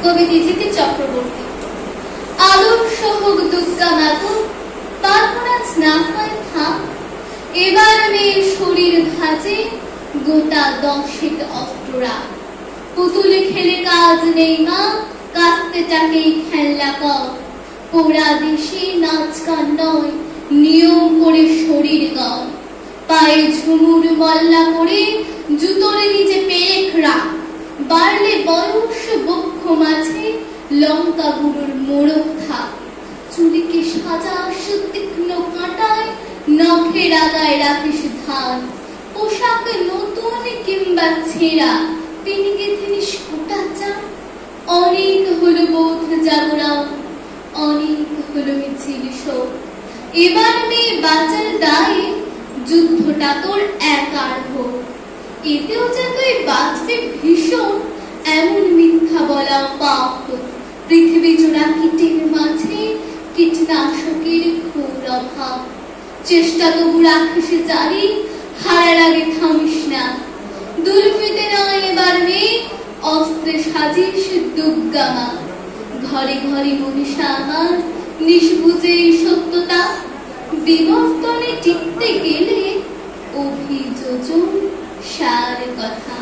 কবি দিজিতি চক্রবর্তী। আদর্শ হোক দুর্গা মাতা, পার্বণাজ না হয় থাম। এবার মেয়ে শরীর ভাজে গোটা 10 অস্ত্ররা। পুতুলে খেলে কাজ নেই মা, কাস্তে টাকেই খেলনা কর। পোড়া দেশে নাচ গান নয়, নিয়ম করে শরীর গড়। পায়ে ঝুমুর মল্লা করে জুতোর নিচে পেরেক রাখ। বাড়লে বয়স বক্ষ মাঝে লঙ্কা গুঁড়োর মোড়ক থাক। চুরিকে সাজাস তীক্ষ্ণ কাঁটায়, নখের আগায় রাখিস ধান। পোশাক নতুন কিংবা ছেঁড়া, তিনি গেথিনিস কোটা চান। অনেক হলো বোধ জাগরণ, অনেক হলো মিছিল শোক। এবার মেয়ে বাঁচার দায়ে যুদ্ধটা তোর একার হোক। এতেও যে তুই বাঁচবি ভীষণ, এমন মিথ্যা বলা পাপ। পৃথিবী জোড়া কীটের মাঝে কীটনাশকের ঘোর অভাব। চেষ্টা তবু রাখিস জারি, হারার আগে থামিস না। দুর্বৃতে নয় এবার মেয়ে, অস্ত্রে সাজিস দুর্গা মা। ঘরে ঘরে মনীষা আমার, নিষ্বুঝে সত্যতা। বিবর্তনে টিকতে গেলে অভিযোজন সার কথা।